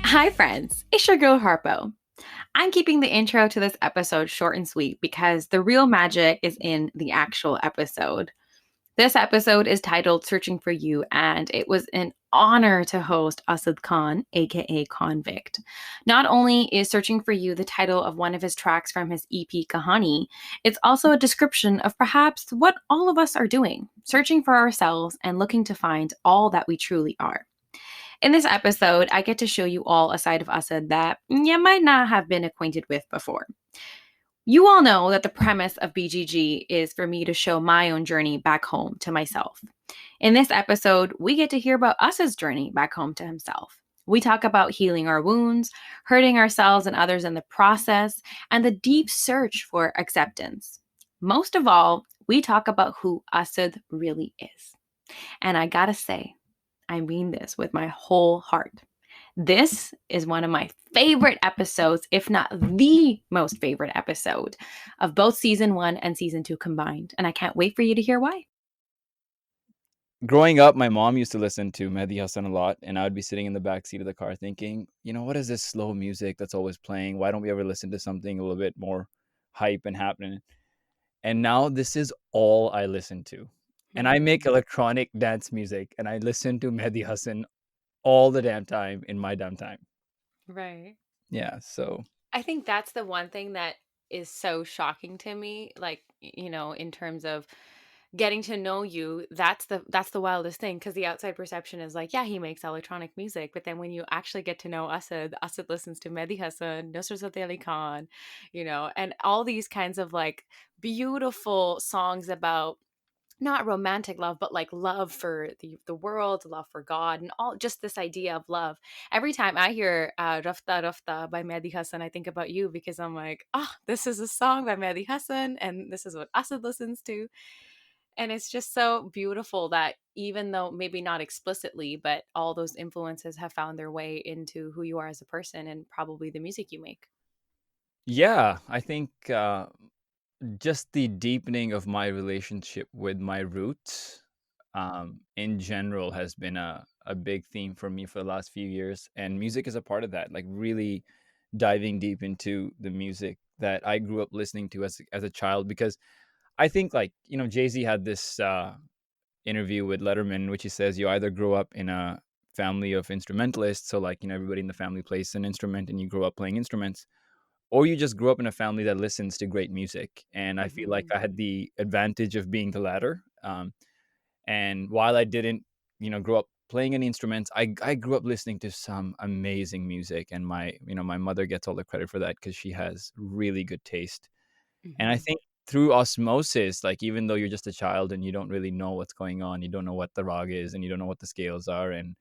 Hi, friends. It's your girl Harpo. I'm keeping the intro to this episode short and sweet because the real magic is in the actual episode. This episode is titled Searching for You, and it was an honor to host Asad Khan, aka Khanvict. Not only is Searching for You the title of one of his tracks from his EP Kahani, it's also a description of perhaps what all of us are doing, searching for ourselves and looking to find all that we truly are. In this episode, I get to show you all a side of Asad that you might not have been acquainted with before. You all know that the premise of BGG is for me to show my own journey back home to myself. In this episode, we get to hear about Asad's journey back home to himself. We talk about healing our wounds, hurting ourselves and others in the process, and the deep search for acceptance. Most of all, we talk about who Asad really is. And I gotta say, I mean this with my whole heart. This is one of my favorite episodes, if not the most favorite episode of both season one and season two combined. And I can't wait for you to hear why. Growing up, my mom used to listen to Mehdi Hassan a lot, and I would be sitting in the back seat of the car thinking, what is this slow music that's always playing? Why don't we ever listen to something a little bit more hype and happening? And now this is all I listen to. And I make Mm, electronic dance music, and I listen to Mehdi Hassan all the damn time in my downtime. right. Yeah, so I think that's the one thing that is so shocking to me, like, in terms of getting to know you, that's the wildest thing because the outside perception is like, yeah, he makes electronic music, but then when you actually get to know Asad listens to Mehdi Hassan, Nusrat Ali Khan, and all these kinds of like beautiful songs about not romantic love, but like love for the world, love for God, and all just this idea of love. Every time I hear Rafta Rafta by Mehdi Hassan, I think about you because I'm like, this is a song by Mehdi Hassan, and this is what Asad listens to. And it's just so beautiful that even though maybe not explicitly, but all those influences have found their way into who you are as a person and probably the music you make. yeah, I think just the deepening of my relationship with my roots in general has been a big theme for me for the last few years. And music is a part of that, like really diving deep into the music that I grew up listening to as a child. Because I think, like, Jay-Z had this interview with Letterman in which he says you either grow up in a family of instrumentalists, so like, everybody in the family plays an instrument and you grow up playing instruments, or you just grew up in a family that listens to great music. And I feel like Hmm. I had the advantage of being the latter. And while I didn't, grow up playing any instruments, I grew up listening to some amazing music. And my mother gets all the credit for that because she has really good taste. And I Hmm. think through osmosis, like, even though you're just a child and you don't really know what's going on, you don't know what the rag is, and you don't know what the scales are, and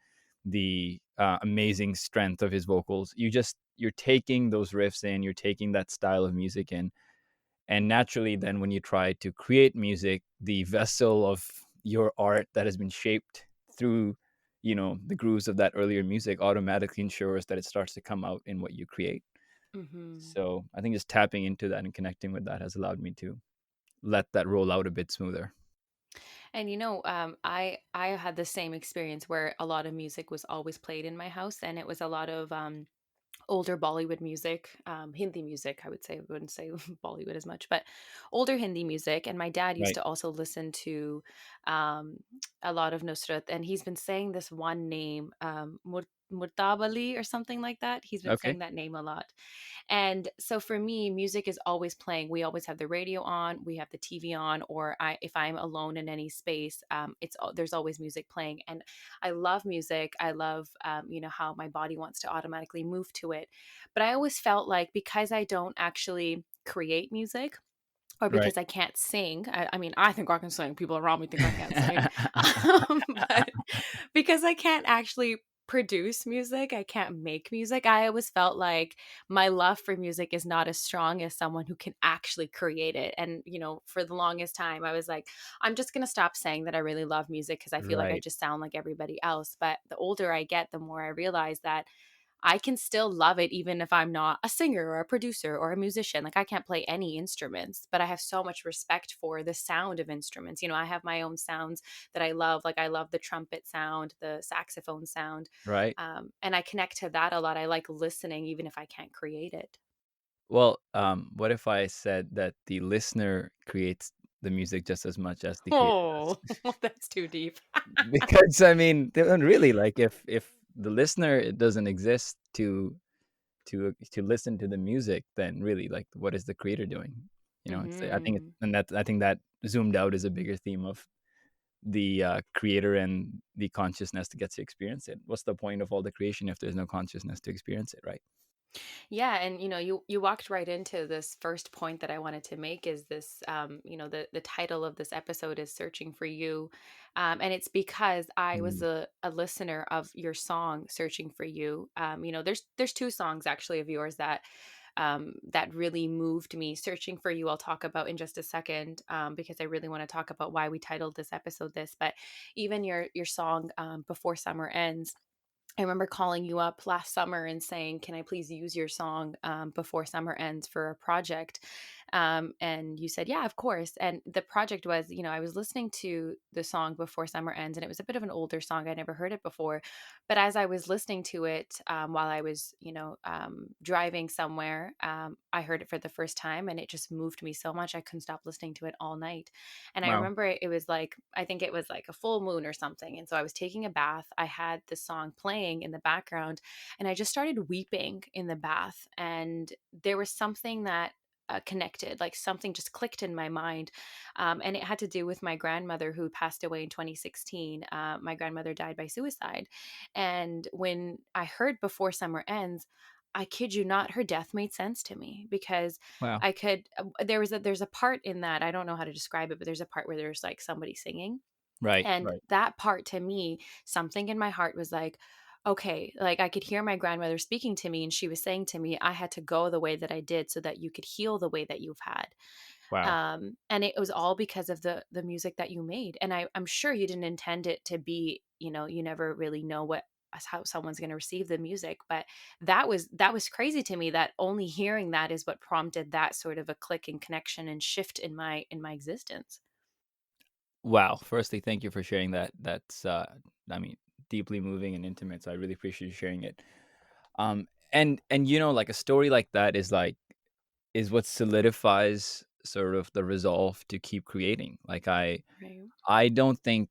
the amazing strength of his vocals, you're taking those riffs in, you're taking that style of music in, and naturally, then when you try to create music, the vessel of your art that has been shaped through, the grooves of that earlier music automatically ensures that it starts to come out in what you create. Hmm. So I think just tapping into that and connecting with that has allowed me to let that roll out a bit smoother. And I had the same experience where a lot of music was always played in my house, and it was a lot of older Bollywood music, Hindi music. I would say I wouldn't say Bollywood as much, but older Hindi music. And my dad used Right. to also listen to um, a lot of Nusrat, and he's been saying this one name, Murtab Ali or something like that. He's been Okay. saying that name a lot. And so for me, music is always playing. We always have the radio on, we have the TV on, or if I'm alone in any space, there's always music playing. And I love music. I love, how my body wants to automatically move to it. But I always felt like because I don't actually create music, or Right. because I can't sing. I mean, I think I can sing. People around me think I can't sing. But because I can't actually produce music, I can't make music. I always felt like my love for music is not as strong as someone who can actually create it. And, for the longest time, I was like, I'm just going to stop saying that I really love music because I feel like I Right. just sound like everybody else. But the older I get, the more I realize that I can still love it even if I'm not a singer or a producer or a musician. Like I can't play any instruments, but I have so much respect for the sound of instruments. I have my own sounds that I love. Like I love the trumpet sound, the saxophone sound. Right. And I connect to that a lot. I like listening even if I can't create it. Well, what if I said that the listener creates the music just as much as the creator Oh, does? that's too deep. Because I mean, they don't really like if the listener it doesn't exist to listen to the music, then really like what is the creator doing? It's Hmm. I think that zoomed out is a bigger theme of the creator and the consciousness to get to experience it. What's the point of all the creation if there's no consciousness to experience it, right? Yeah, and you walked right into this first point that I wanted to make is this the title of this episode is Searching for You. And it's because I was Mm. a listener of your song Searching for You. There's two songs actually of yours that really moved me. Searching for You I'll talk about in just a second, because I really want to talk about why we titled this episode this. But even your song, Before Summer Ends, I remember calling you up last summer and saying, "Can I please use your song, Before Summer Ends, for a project?" And you said, "Yeah, of course." And the project was, I was listening to the song Before Summer Ends, and it was a bit of an older song. I never heard it before. But as I was listening to it, while I was, driving somewhere, I heard it for the first time, and it just moved me so much. I couldn't stop listening to it all night. And I Wow. remember it was like, I think it was like a full moon or something. And so I was taking a bath. I had the song playing in the background, and I just started weeping in the bath. And there was something that connected, like something just clicked in my mind. And it had to do with my grandmother who passed away in 2016. My grandmother died by suicide. And when I heard Before Summer Ends, I kid you not, her death made sense to me because Wow. I could there's a part in that, I don't know how to describe it, but there's a part where there's like somebody singing. Right. And Right. that part to me, something in my heart was like, okay, like I could hear my grandmother speaking to me and she was saying to me, I had to go the way that I did so that you could heal the way that you've had. Wow. And it was all because of the music that you made. And I'm sure you didn't intend it to be, you never really know what how someone's going to receive the music, but that was crazy to me that only hearing that is what prompted that sort of a click and connection and shift in my existence. Wow. Firstly, thank you for sharing that. That's I mean, deeply moving and intimate. So I really appreciate you sharing it. And like a story like that is what solidifies sort of the resolve to keep creating. Like Right. I don't think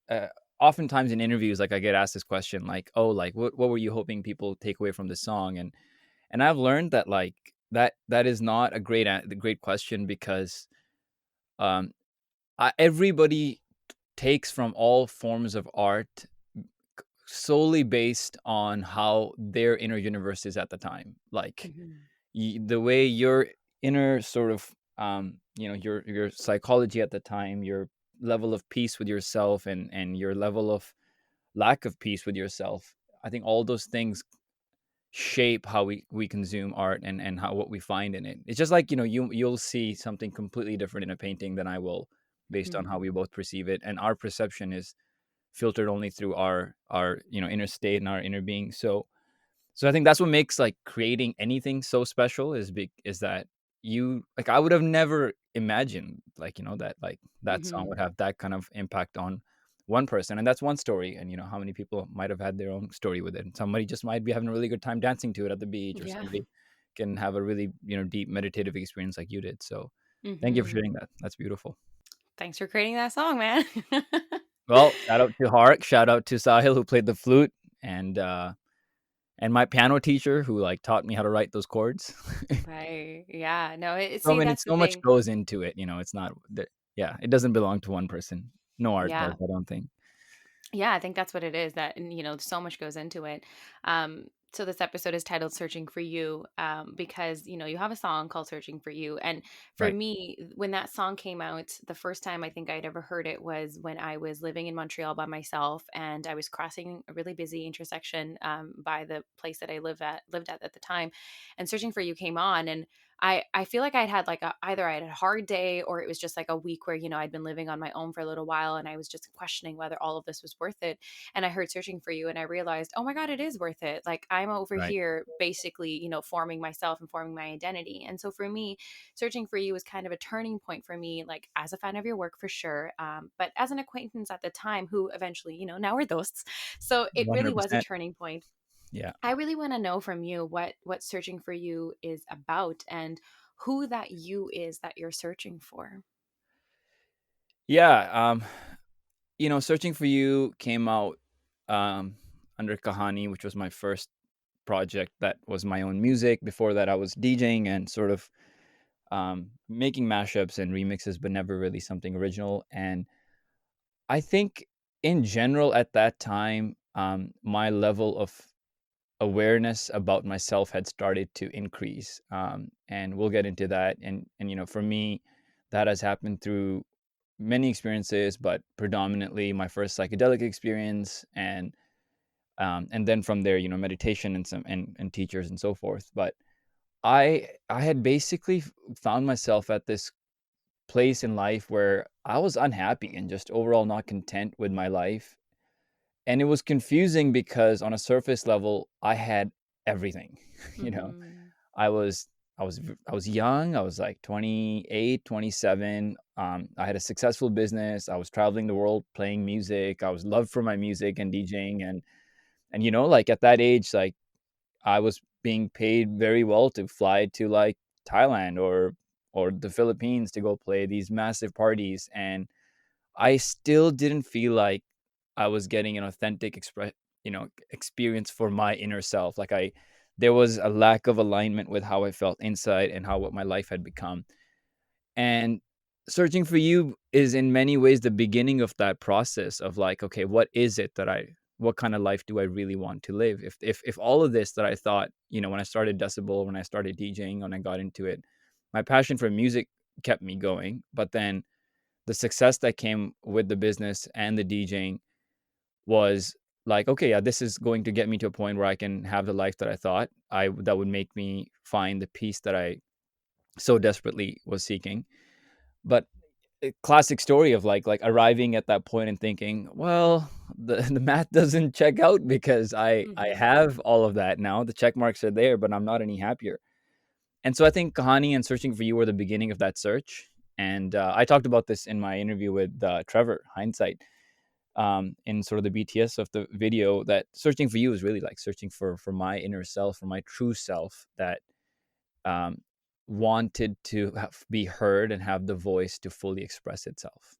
uh, oftentimes in interviews like I get asked this question like, "Oh, like what were you hoping people take away from this song?" And I've learned that like that is not a great question because um everybody takes from all forms of art solely based on how their inner universe is at the time. Like Hmm. the way your inner sort of your psychology at the time, your level of peace with yourself and your level of lack of peace with yourself. I think all those things shape how we consume art and how what we find in it. It's just like, you'll see something completely different in a painting than I will based on how we Hmm. both perceive it. And our perception is filtered only through our inner state and our inner being. So I think that's what makes like creating anything so special is that you like I would have never imagined like that like that song would Hmm. have that kind of impact on one person, and that's one story. And how many people might have had their own story with it. Somebody just might be having a really good time dancing to it at the beach, or Yeah. somebody can have a really deep meditative experience like you did. So thank you for Hmm. sharing that. That's beautiful. Thanks for creating that song, man. Well, shout out to Hark, shout out to Sahil who played the flute, and my piano teacher who like taught me how to write those chords. Right. Yeah. No, So see, many that's the so much thing. goes into it. It's not that. Yeah, it doesn't belong to one person. No art does, Yeah. I don't think. Yeah, I think that's what it is. That, and so much goes into it. So this episode is titled "Searching for You," because you have a song called "Searching for You," and for Right. me, when that song came out, the first time I think I'd ever heard it was when I was living in Montreal by myself, and I was crossing a really busy intersection, by the place that I lived at the time, and "Searching for You" came on, and I feel like I'd had like either I had a hard day, or it was just like a week where, I'd been living on my own for a little while, and I was just questioning whether all of this was worth it. And I heard Searching for You, and I realized, oh my God, it is worth it. Like, I'm over Right. here basically, forming myself and forming my identity. And so for me, Searching for You was kind of a turning point for me, like as a fan of your work for sure, but as an acquaintance at the time who eventually, now we're ghosts. So it really was a 100%. turning point. Yeah. I really want to know from you what Searching for You is about, and who that you is that you're searching for. Yeah. Searching for You came out um, under Kahani, which was my first project that was my own music. Before that, I was DJing and sort of making mashups and remixes, but never really something original. And I think in general at that time, my level of awareness about myself had started to increase. And we'll get into that. And for me, that has happened through many experiences, but predominantly my first psychedelic experience, and then from there, meditation and some and teachers and so forth. But I had basically found myself at this place in life where I was unhappy and just overall not content with my life. And it was confusing because on a surface level, I had everything. you know, Mm-hmm. I was I was young. I was like 28, 27. I had a successful business. I was traveling the world playing music. I was loved for my music and DJing, and like at that age, like I was being paid very well to fly to like Thailand or the Philippines to go play these massive parties, and I still didn't feel like I was getting an authentic experience for my inner self. Like there was a lack of alignment with how I felt inside and how what my life had become. And Searching for You is in many ways the beginning of that process of like, okay, what kind of life do I really want to live? If all of this that I thought, when I started Decibel, when I started DJing, when I got into it, my passion for music kept me going. But then the success that came with the business and the DJing was like, okay, yeah, this is going to get me to a point where I can have the life that I thought that would make me find the peace that I so desperately was seeking. But a classic story of like arriving at that point and thinking, well, the math doesn't check out because I Mm-hmm. have all of that now. The check marks are there, but I'm not any happier. And so I think Kahani and Searching for You were the beginning of that search. And I talked about this in my interview with Trevor Hindsight, in sort of the BTS of the video, that Searching for You is really like searching for my inner self, for my true self that um, wanted to be heard and have the voice to fully express itself.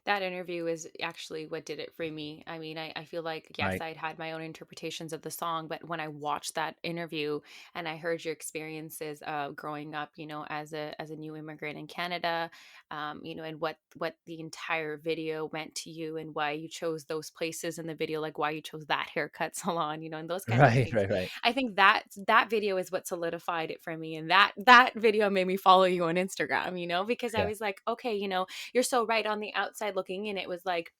That interview is actually what did it for me. I mean, I feel like, yes, Right. I'd had my own interpretations of the song, but when I watched that interview and I heard your experiences growing up, as a new immigrant in Canada, and what the entire video meant to you, and why you chose those places in the video, like why you chose that haircut salon, and those kinds of Right, things. right, right. I think that video is what solidified it for me, and that video made me follow you on Instagram, because I Yeah. was like, okay, you're so right. On the outside looking in, it was like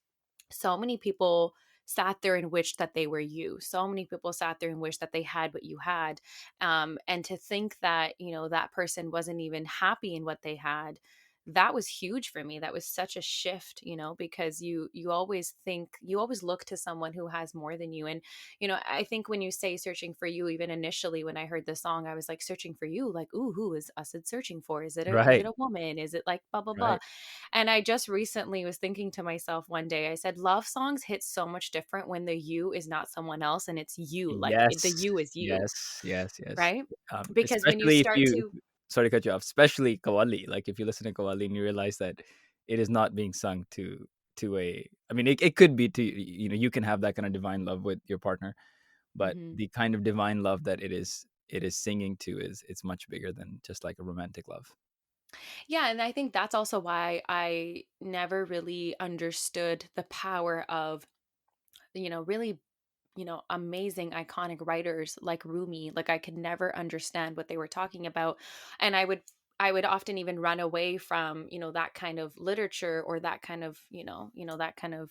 so many people sat there and wished that they were you. So many people sat there and wished that they had what you had. And to think that, that person wasn't even happy in what they had, that was huge for me. That was such a shift, because you always think, you always look to someone who has more than you. And, I think when you say Searching for You, even initially when I heard the song, I was like, searching for you, like, ooh, who is Asad searching for? Is it Right, a woman? Is it like blah blah blah? right. And I just recently was thinking to myself one day, I said, love songs hit so much different when the you is not someone else and it's you. Like the Yes, you is you, yes, yes, yes. right? Because when you Especially if start you to, sorry to cut you off, especially Kawali. Like if you listen to Kawali and you realize that it is not being sung to a, I mean, it could be to, you can have that kind of divine love with your partner, but Mhm. the kind of divine love that it is singing to is it's much bigger than just like a romantic love. Yeah, and I think that's also why I never really understood the power of, really, amazing iconic writers like Rumi. Like I could never understand what they were talking about. And I would often even run away from, that kind of literature, or that kind of, that kind of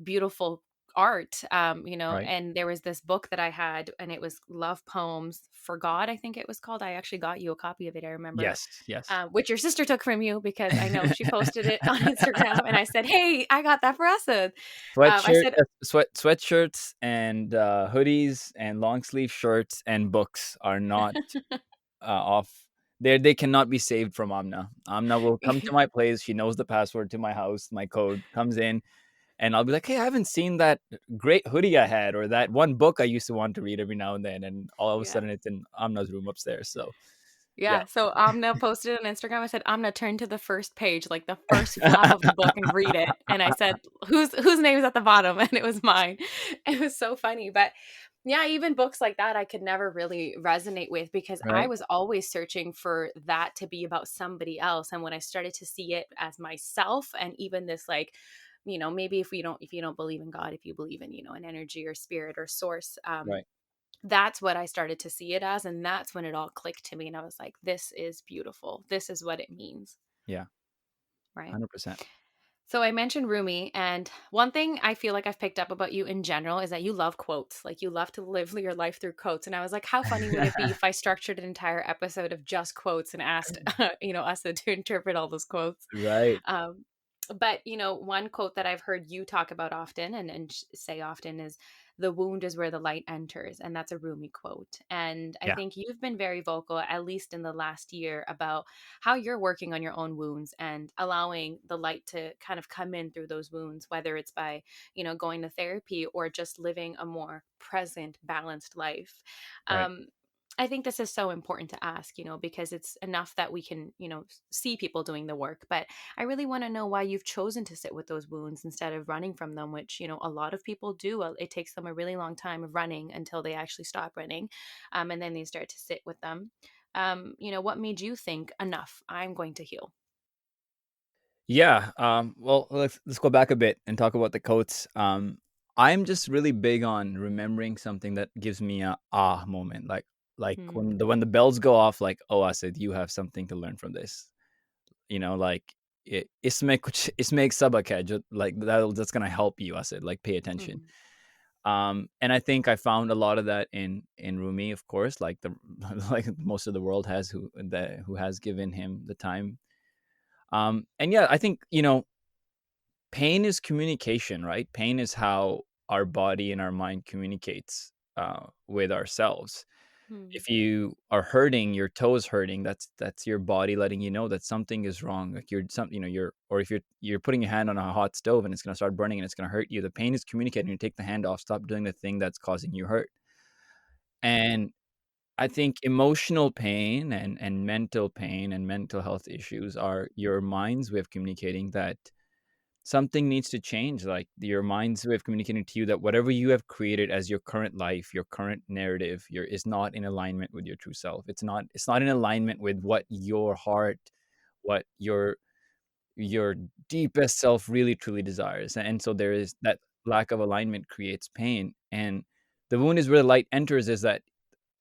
beautiful art, Right. and there was this book that I had, and it was Love Poems for God, I think it was called. I actually got you a copy of it, I remember, Yes. Yes. which your sister took from you because I know she posted it on Instagram, and I said, "Hey, I got that for Asad." I Sweatshirt, said, sweatshirts, and hoodies, and long sleeve shirts, and books are not off. They cannot be saved from Amna. Amna will come to my place. She knows the password to my house. My code comes in, and I'll be like, "Hey, I haven't seen that great hoodie I had, or that one book I used to want to read every now and then." And all of a yeah. sudden, it's in Amna's room upstairs. So, yeah. Yeah, so Amna posted on Instagram. I said, "Amna, turn to the first page, like the first flap of the book and read it." And I said, "Whose name is at the bottom?" And it was mine. It was so funny, but yeah, even books like that I could never really resonate with because I Right. was always searching for that to be about somebody else. And when I started to see it as myself, and even this like, maybe if you don't believe in God, if you believe in, an energy or spirit or source, Right. that's what I started to see it as. And that's when it all clicked to me. And I was like, this is beautiful. This is what it means. Yeah. Right. 100%. So I mentioned Rumi. And one thing I feel like I've picked up about you in general is that you love quotes. Like you love to live your life through quotes. And I was like, how funny would it be if I structured an entire episode of just quotes and asked, us to interpret all those quotes? Right. Um, but one quote that I've heard you talk about often and say often is the wound is where the light enters, and that's a Rumi quote. And I Yeah. think you've been very vocal, at least in the last year, about how you're working on your own wounds and allowing the light to kind of come in through those wounds, whether it's by going to therapy or just living a more present, balanced life. Right. um, I think this is so important to ask, because it's enough that we can, see people doing the work. But I really want to know why you've chosen to sit with those wounds instead of running from them, which, a lot of people do. It takes them a really long time of running until they actually stop running. And then they start to sit with them. What made you think, enough, I'm going to heal? Yeah. Well, let's go back a bit and talk about the quotes. I'm just really big on remembering something that gives me a moment, like Hmm. when the bells go off, like, oh, I said you have something to learn from this. Like isme kuch isme ek sabak hai, like that's gonna help you. I said, like, pay attention. Hmm. And I think I found a lot of that in Rumi, of course, like the like most of the world has who has given him the time. And yeah, I think pain is communication, right? Pain is how our body and our mind communicates with ourselves. Hmm. If you are hurting, your toe is hurting. That's your body letting you know that something is wrong. Like or if you're putting your hand on a hot stove and it's gonna start burning and it's gonna hurt you. The pain is communicating. You take the hand off. Stop doing the thing that's causing you hurt. And I think emotional pain and mental pain and mental health issues are your mind's way of communicating that something needs to change, like your mind's way of communicating to you that whatever you have created as your current life, your current narrative, is not in alignment with your true self. It's not in alignment with what your heart, what your deepest self really truly desires. And so there is that lack of alignment creates pain. And the wound is where the light enters, is that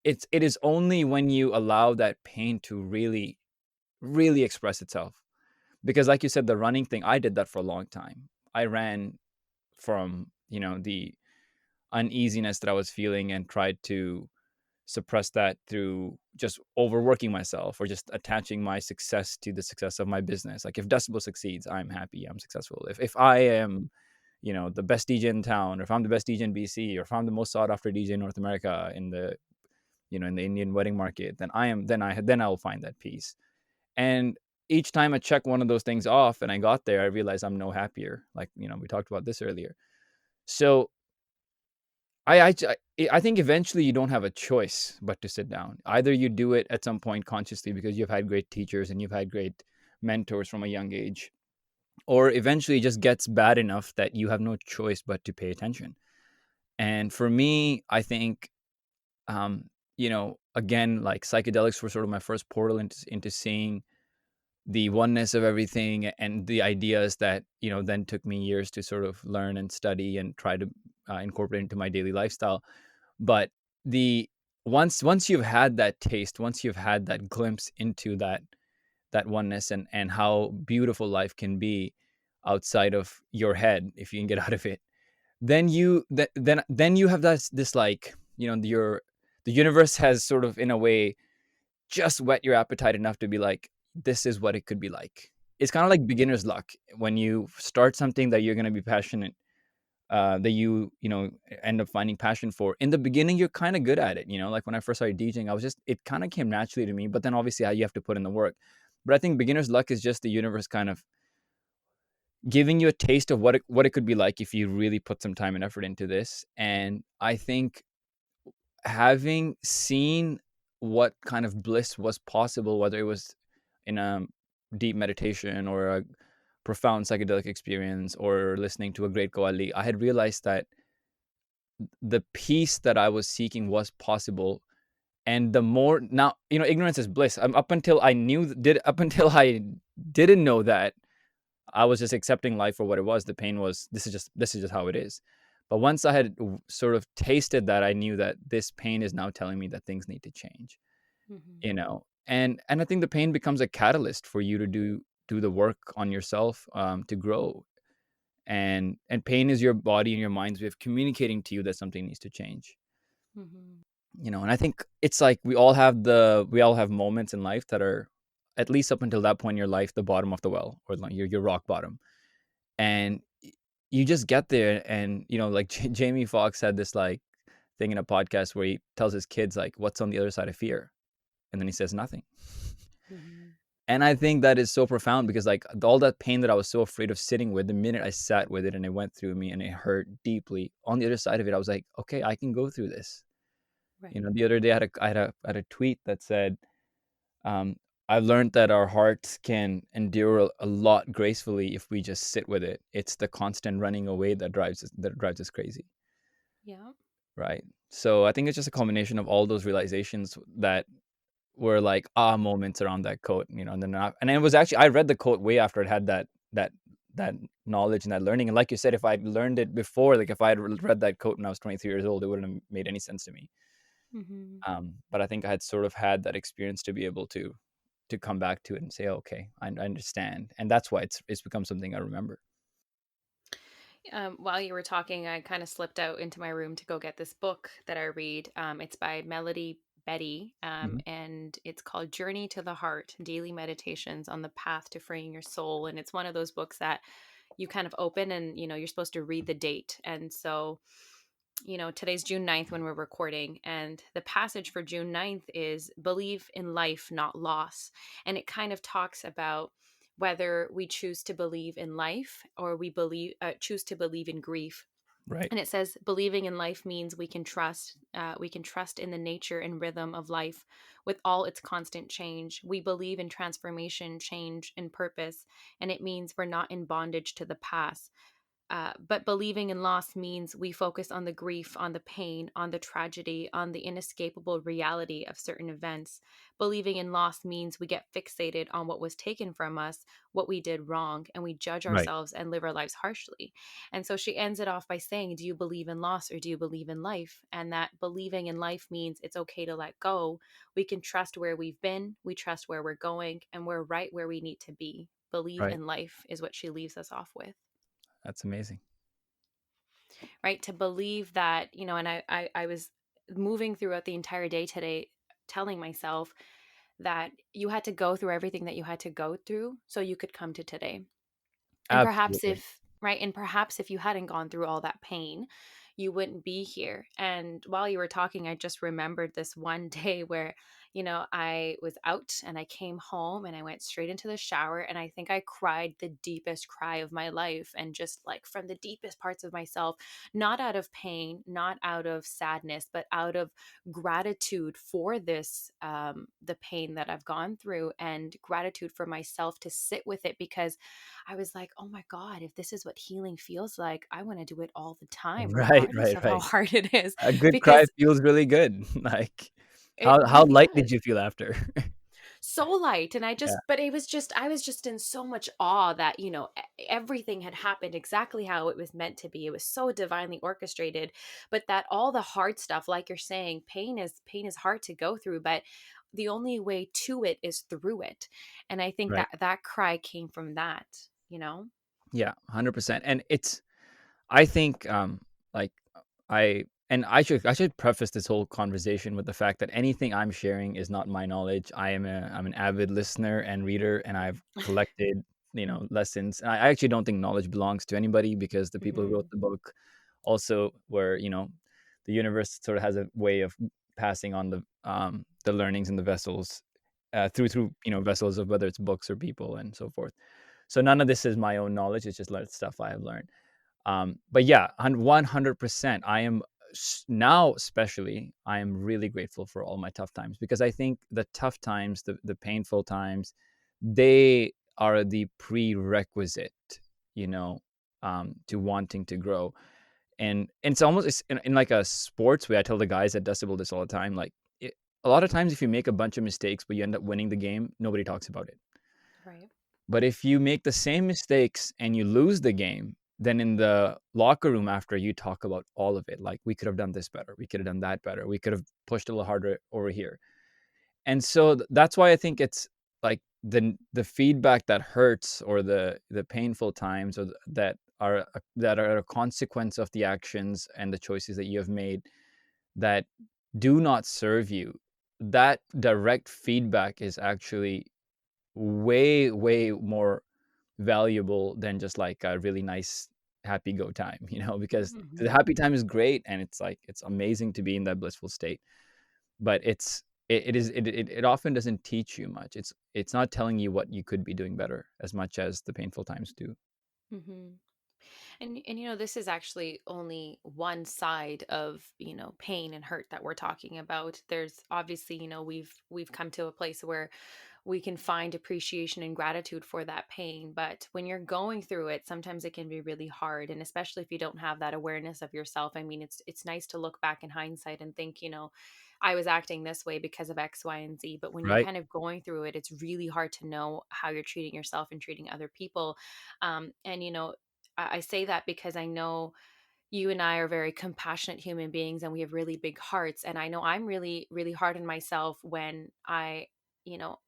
it is only when you allow that pain to really really express itself. Because like you said, the running thing, I did that for a long time. I ran from, the uneasiness that I was feeling and tried to suppress that through just overworking myself or just attaching my success to the success of my business. Like if Decibel succeeds, I'm happy, I'm successful. If I am, the best DJ in town, or if I'm the best DJ in BC, or if I'm the most sought after DJ in North America in the, in the Indian wedding market, then I will find that peace. And each time I check one of those things off and I got there, I realized I'm no happier. Like, we talked about this earlier. So I think eventually you don't have a choice but to sit down. Either you do it at some point consciously because you've had great teachers and you've had great mentors from a young age, or eventually it just gets bad enough that you have no choice but to pay attention. And for me, I think, again, like psychedelics were sort of my first portal into seeing the oneness of everything, and the ideas that then took me years to sort of learn and study and try to incorporate into my daily lifestyle. But the once you've had that taste, once you've had that glimpse into that oneness, and how beautiful life can be outside of your head if you can get out of it, then you have this like, the universe has sort of in a way just whet your appetite enough to be like, this is what it could be like. It's kind of like beginner's luck when you start something that you're going to be passionate, that you end up finding passion for. In the beginning, you're kind of good at it. Like when I first started DJing, it kind of came naturally to me. But then obviously, you have to put in the work. But I think beginner's luck is just the universe kind of giving you a taste of what it could be like if you really put some time and effort into this. And I think having seen what kind of bliss was possible, whether it was in a deep meditation or a profound psychedelic experience or listening to a great Qawwali, I had realized that the peace that I was seeking was possible. And the more now, ignorance is bliss. Up until I didn't know that, I was just accepting life for what it was. The pain was, this is just how it is. But once I had sort of tasted that, I knew that this pain is now telling me that things need to change. Mm-hmm. And I think the pain becomes a catalyst for you to do the work on yourself, to grow. And pain is your body and your mind's way of communicating to you that something needs to change. Mm-hmm. And I think it's like we all have moments in life that are, at least up until that point in your life, the bottom of the well, or like your rock bottom. And you just get there, and like Jamie Foxx had this like thing in a podcast where he tells his kids like, what's on the other side of fear, and then he says nothing. Mm-hmm. And I think that is so profound, because like all that pain that I was so afraid of sitting with, the minute I sat with it and it went through me and it hurt deeply, on the other side of it, I was like, okay, I can go through this. Right. The other day I had a tweet that said, um, I've learned that our hearts can endure a lot gracefully if we just sit with it. It's the constant running away that drives us crazy, Yeah. right? So I think it's just a combination of all those realizations that were like moments around that quote, and it was actually, I read the quote way after it had that knowledge and that learning. And like you said, if I'd learned it before, like if I had read that quote when I was 23 years old, it wouldn't have made any sense to me. Mm-hmm. But I think I had sort of had that experience to be able to come back to it and say, okay, I understand, and that's why it's become something I remember. While you were talking, I kind of slipped out into my room to go get this book that I read. It's by Melody Betty, Hmm. and it's called Journey to the Heart: Daily Meditations on the Path to Freeing Your Soul. And it's one of those books that you kind of open and, you're supposed to read the date. And so, today's June 9th when we're recording, and the passage for June 9th is believe in life, not loss. And it kind of talks about whether we choose to believe in life or choose to believe in grief. Right. And it says believing in life means we can trust in the nature and rhythm of life with all its constant change. We believe in transformation, change, and purpose, and it means we're not in bondage to the past. But believing in loss means we focus on the grief, on the pain, on the tragedy, on the inescapable reality of certain events. Believing in loss means we get fixated on what was taken from us, what we did wrong, and we judge Right. ourselves and live our lives harshly. And so she ends it off by saying, do you believe in loss or do you believe in life? And that believing in life means it's okay to let go. We can trust where we've been, we trust where we're going, and we're right where we need to be. Believe Right. in life is what she leaves us off with. That's amazing. Right, to believe that, and I was moving throughout the entire day today telling myself that you had to go through everything that you had to go through so you could come to today. And perhaps Absolutely. if, right, and perhaps if you hadn't gone through all that pain, you wouldn't be here. And while you were talking, I just remembered this one day where, I was out and I came home and I went straight into the shower, and I think I cried the deepest cry of my life, and just like from the deepest parts of myself, not out of pain, not out of sadness, but out of gratitude for the pain that I've gone through, and gratitude for myself to sit with it, because I was like, oh my God, if this is what healing feels like, I want to do it all the time, Right. regardless Right. of how Right. hard it is. A good cry Because feels really good. Like, it how really light did does. you feel after? So light. And Yeah. but I was just in so much awe that, everything had happened exactly how it was meant to be. It was so divinely orchestrated, but that all the hard stuff, like you're saying, pain is hard to go through, but the only way to it is through it. And I think Right. that cry came from that, you know? Yeah. 100%. And I think like I should preface this whole conversation with the fact that anything I'm sharing is not my knowledge. I'm an avid listener and reader, and I've collected lessons. And I actually don't think knowledge belongs to anybody, because the people who wrote Hmm. the book also were, the universe sort of has a way of passing on the learnings and the vessels through vessels of whether it's books or people and so forth. So none of this is my own knowledge. It's just stuff I have learned. But yeah, 100%. Now, especially, I am really grateful for all my tough times, because I think the tough times, the painful times, they are the prerequisite, you know, to wanting to grow. And it's in like a sports way. I tell the guys at Decibel this all the time. Like, a lot of times, if you make a bunch of mistakes but you end up winning the game, nobody talks about it. Right. But if you make the same mistakes and you lose the game, then in the locker room after, you talk about all of it. Like, we could have done this better. We could have done that better. We could have pushed a little harder over here. And so that's why I think it's like the feedback that hurts, or the painful times, or that are a consequence of the actions and the choices that you have made that do not serve you. That direct feedback is actually way, way more valuable than just like a really nice happy go time, because the Hmm. happy time is great, and it's amazing to be in that blissful state. But it often doesn't teach you much. It's not telling you what you could be doing better as much as the painful times do. Hmm. And this is actually only one side of, pain and hurt that we're talking about. There's obviously, we've come to a place where we can find appreciation and gratitude for that pain. But when you're going through it, sometimes it can be really hard. And especially if you don't have that awareness of yourself. I mean, it's nice to look back in hindsight and think, I was acting this way because of X, Y, and Z. But when you're Right. kind of going through it, it's really hard to know how you're treating yourself and treating other people. And I say that because I know you and I are very compassionate human beings and we have really big hearts. And I know I'm really, really hard on myself when you know,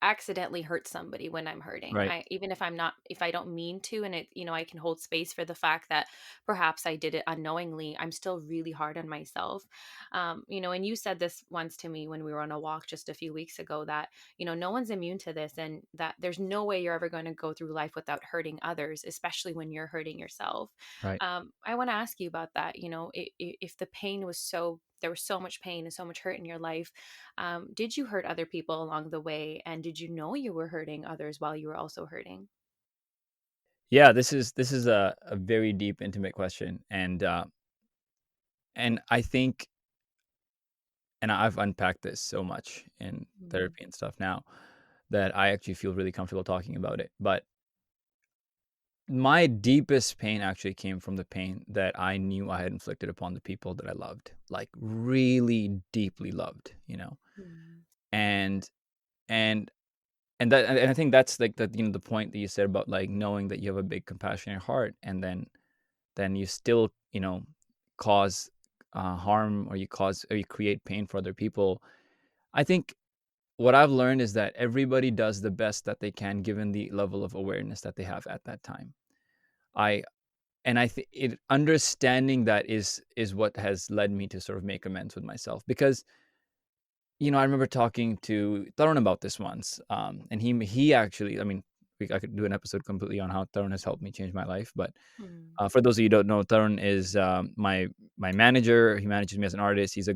accidentally hurt somebody when I'm hurting. Right. Even if I don't mean to, and I can hold space for the fact that perhaps I did it unknowingly, I'm still really hard on myself. And you said this once to me when we were on a walk just a few weeks ago that, no one's immune to this and that there's no way you're ever going to go through life without hurting others, especially when you're hurting yourself. Right. I want to ask you about that. If the pain was there was so much pain and so much hurt in your life, did you hurt other people along the way? And did you know you were hurting others while you were also hurting? Yeah, this is a very deep, intimate question. And I think, and I've unpacked this so much in Mm. therapy and stuff now, that I actually feel really comfortable talking about it. But my deepest pain actually came from the pain that I knew I had inflicted upon the people that I loved, like really deeply loved, Mm. And and and I think that's like the point that you said about like knowing that you have a big compassionate heart, and then you still, cause harm, or you create pain for other people. I think what I've learned is that everybody does the best that they can given the level of awareness that they have at that time. I and I think it understanding that is what has led me to sort of make amends with myself, because I remember talking to Tarun about this once, and he actually, I mean, I could do an episode completely on how Tarun has helped me change my life. But Mm. for those of you who don't know, Tarun is my manager. He manages me as an artist. He's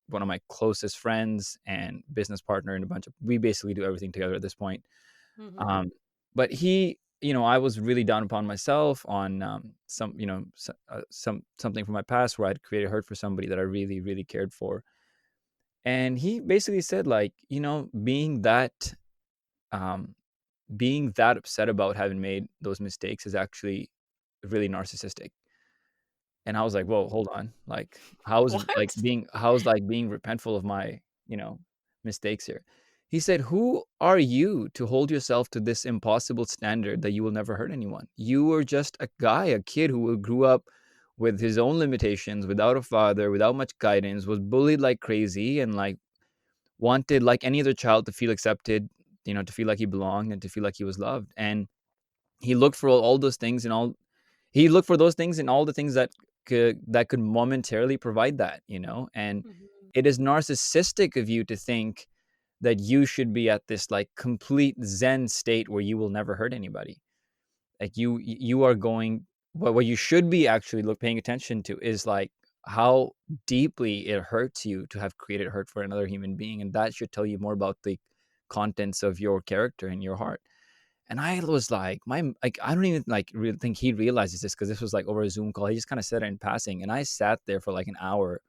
one of my closest friends and business partner, and we basically do everything together at this point. Mhm. Um, but I was really down upon myself on something from my past where I'd created hurt for somebody that I really, really cared for. And he basically said, like, um, being that upset about having made those mistakes is actually really narcissistic. And I was like, "Whoa, hold on. Like, What? how's like being repentful of my, mistakes here?" He said, "Who are you to hold yourself to this impossible standard that you will never hurt anyone? You were just a guy, a kid who grew up with his own limitations, without a father, without much guidance, was bullied like crazy, and like wanted, like any other child, to feel accepted, to feel like he belonged and to feel like he was loved. And he looked for all those things in all he looked for those things and all the things that could momentarily provide that, and Mhm. it is narcissistic of you to think that you should be at this like complete zen state where you will never hurt anybody. Like you are going, what you should be actually paying attention to is like how deeply it hurts you to have created hurt for another human being, and that should tell you more about the contents of your character and your heart. And I was like, I don't even like really think he realizes this, because this was like over a Zoom call. He just kind of said it in passing, and I sat there for like an hour,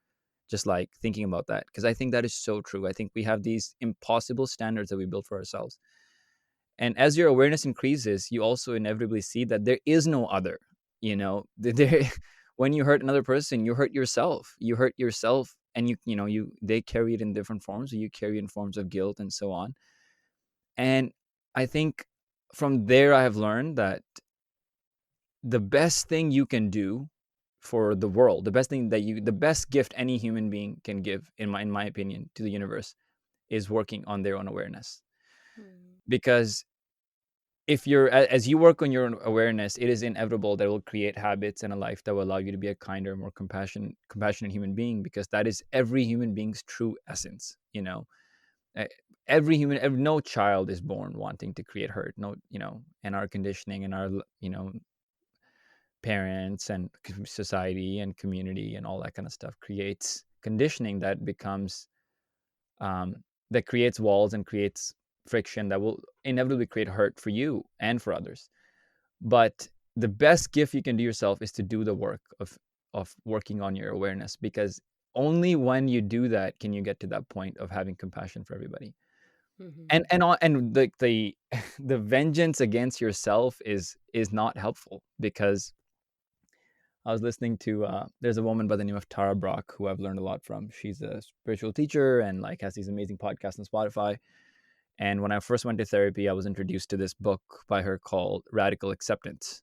just like thinking about that, because I think that is so true. I think we have these impossible standards that we build for ourselves, and as your awareness increases, you also inevitably see that there is no other. There, when you hurt another person, you hurt yourself. You hurt yourself, and they carry it in different forms. Or you carry it in forms of guilt and so on. And I think from there, I have learned that the best thing you can do for the world, the best gift any human being can give, in my opinion, to the universe, is working on their own awareness. Mm. Because if as you work on your own awareness, it is inevitable that it will create habits and a life that will allow you to be a kinder, more compassionate human being, because that is every human being's true essence. Uh, no child is born wanting to create hurt. No, and our conditioning and our parents and society and community and all that kind of stuff creates conditioning that becomes that creates walls and creates friction that will inevitably create hurt for you and for others. But the best gift you can do yourself is to do the work of working on your awareness, because only when you do that can you get to that point of having compassion for everybody. and Mhm. and the the vengeance against yourself is not helpful, because I was listening to there's a woman by the name of Tara Brock who I've learned a lot from. She's a spiritual teacher and like has these amazing podcasts on Spotify. And when I first went to therapy, I was introduced to this book by her called Radical Acceptance.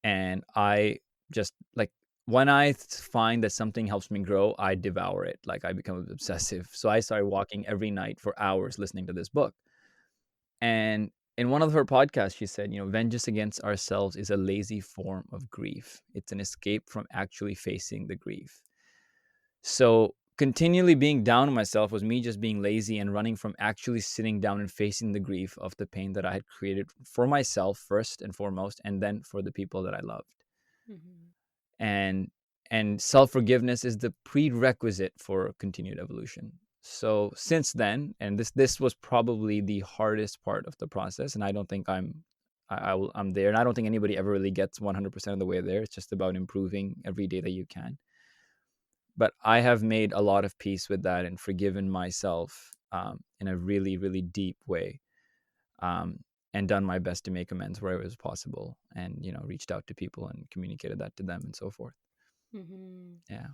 And I just like, when I find that something helps me grow, I devour it. Like I become obsessive. So I started walking every night for hours listening to this book. And in one of her podcasts, she said, vengeance against ourselves is a lazy form of grief. It's an escape from actually facing the grief. So continually being down on myself was me just being lazy and running from actually sitting down and facing the grief of the pain that I had created for myself first and foremost, and then for the people that I loved. Mhm. And self-forgiveness is the prerequisite for continued evolution. So since then, and this was probably the hardest part of the process, and I don't think I'm there, and I don't think anybody ever really gets 100% of the way there. It's just about improving every day that you can. But I have made a lot of peace with that and forgiven myself in a really, really deep way, um, and done my best to make amends wherever it was possible, and reached out to people and communicated that to them and so forth. Mhm. Yeah.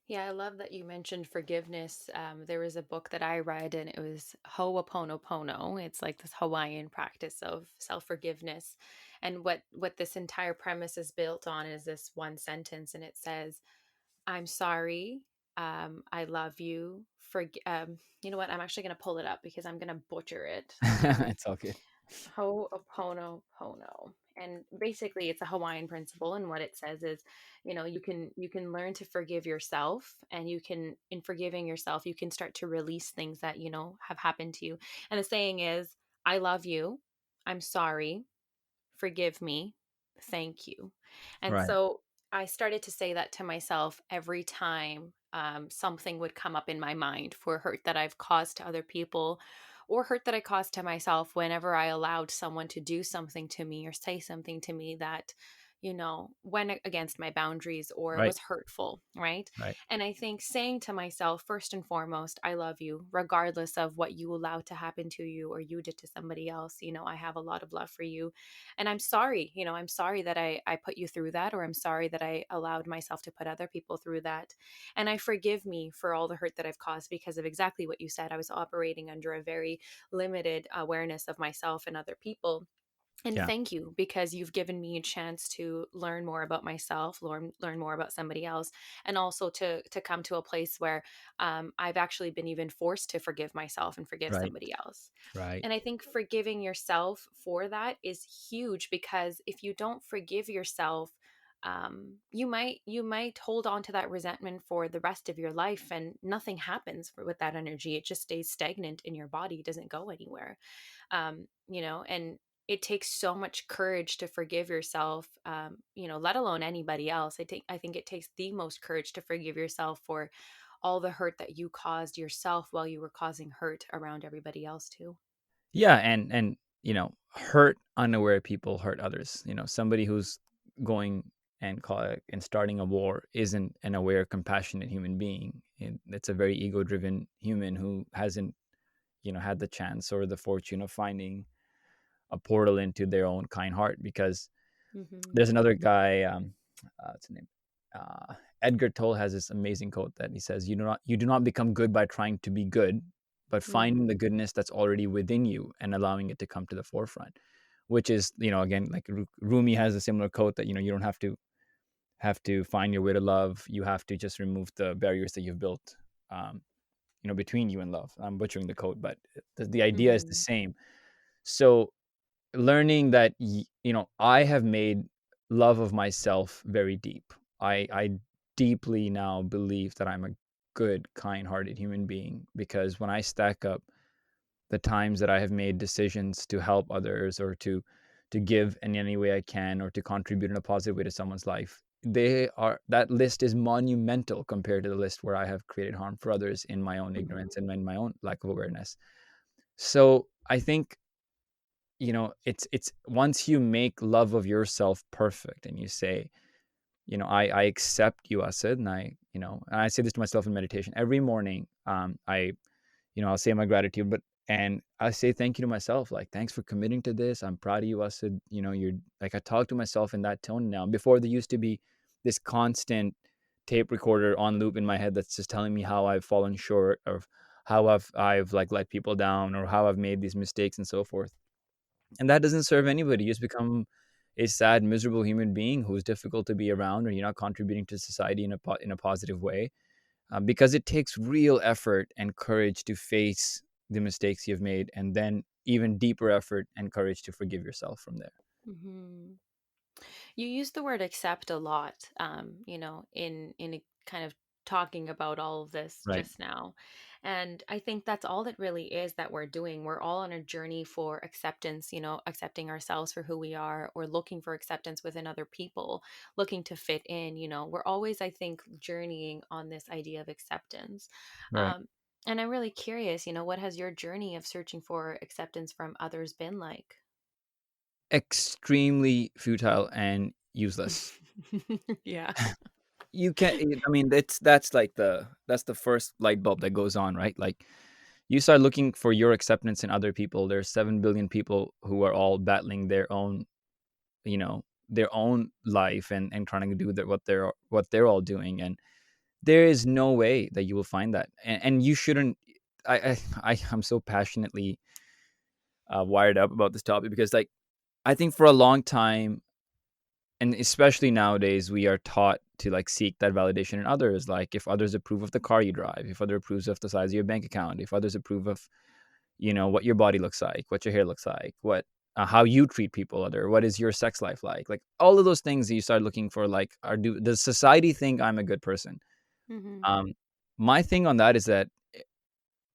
Yeah, I love that you mentioned forgiveness. There was a book that I read, and it was Ho'oponopono. It's like this Hawaiian practice of self forgiveness, and what this entire premise is built on is this one sentence, and it says, "I'm sorry. I love you. You know what? I'm actually going to pull it up because I'm going to butcher it. It's all good. Ho'oponopono. And basically it's a Hawaiian principle, and what it says is, you can learn to forgive yourself, and you can, in forgiving yourself, you can start to release things that, have happened to you. And the saying is, I love you. I'm sorry, forgive me, thank you. And Right. so I started to say that to myself every time something would come up in my mind for hurt that I've caused to other people, or hurt that I caused to myself whenever I allowed someone to do something to me or say something to me that, went against my boundaries or Right. was hurtful, right? Right. And I think saying to myself, first and foremost, I love you, regardless of what you allowed to happen to you or you did to somebody else. I have a lot of love for you. And I'm sorry that I put you through that, or I'm sorry that I allowed myself to put other people through that. And I forgive me for all the hurt that I've caused because of exactly what you said. I was operating under a very limited awareness of myself and other people. And Yeah. thank you, because you've given me a chance to learn more about myself, learn more about somebody else, and also to come to a place where I've actually been even forced to forgive myself and forgive Right. somebody else. Right. And I think forgiving yourself for that is huge, because if you don't forgive yourself, you might hold on to that resentment for the rest of your life, and nothing happens with that energy. It just stays stagnant in your body. It doesn't go anywhere. And it takes so much courage to forgive yourself, let alone anybody else. I think it takes the most courage to forgive yourself for all the hurt that you caused yourself while you were causing hurt around everybody else too. Yeah, and hurt unaware people hurt others. Somebody who's going and starting a war isn't an aware, compassionate human being. It's a very ego-driven human who hasn't had the chance or the fortune of finding a portal into their own kind heart. Because Mm-hmm. there's another guy, what's his name? Edgar Tolle has this amazing quote that he says, "You do not become good by trying to be good, but finding the Mm-hmm. goodness that's already within you and allowing it to come to the forefront." Which is, again, like Rumi has a similar quote that you don't have to find your way to love. You have to just remove the barriers that you've built, um, between you and love. I'm butchering the quote, but the idea is the Mm-hmm. same. So learning that I have made love of myself very deep. I deeply now believe that I'm a good, kind-hearted human being, because when I stack up the times that I have made decisions to help others, or to give in any way I can, or to contribute in a positive way to someone's life, that list is monumental compared to the list where I have created harm for others in my own Mm-hmm. ignorance and in my own lack of awareness. So I think it's once you make love of yourself perfect and you say, I accept you, Asad, and I say this to myself in meditation every morning. I'll say my gratitude, and I say thank you to myself, like, thanks for committing to this. I'm proud of you, Asad. You're like, I talk to myself in that tone now. Before, there used to be this constant tape recorder on loop in my head that's just telling me how I've fallen short, or how I've like let people down, or how I've made these mistakes and so forth. And that doesn't serve anybody. You just become a sad, miserable human being who's difficult to be around, or you're not contributing to society in a positive way, because it takes real effort and courage to face the mistakes you've made, and then even deeper effort and courage to forgive yourself from there. Mm-hmm. You use the word accept a lot, in a kind of talking about all of this Right. just now. And I think that's all it really is that we're doing. We're all on a journey for acceptance, accepting ourselves for who we are, or looking for acceptance within other people, looking to fit in. We're always, I think, journeying on this idea of acceptance. Right. Um, and I'm really curious, what has your journey of searching for acceptance from others been like? Extremely futile and useless. Yeah. You can't. I mean, that's the first light bulb that goes on, right? Like, you start looking for your acceptance in other people. There's 7 billion people who are all battling their own life, and trying to do what they're all doing, and there is no way that you will find that, and you shouldn't. I'm so passionately wired up about this topic, because, like, I think for a long time, and especially nowadays, we are taught to, like, seek that validation in others. Like, if others approve of the car you drive, if others approves of the size of your bank account, if others approve of what your body looks like, what your hair looks like, what how you treat people, what is your sex life like all of those things that you start looking for, like, does society think I'm a good person? Mm-hmm. um my thing on that is that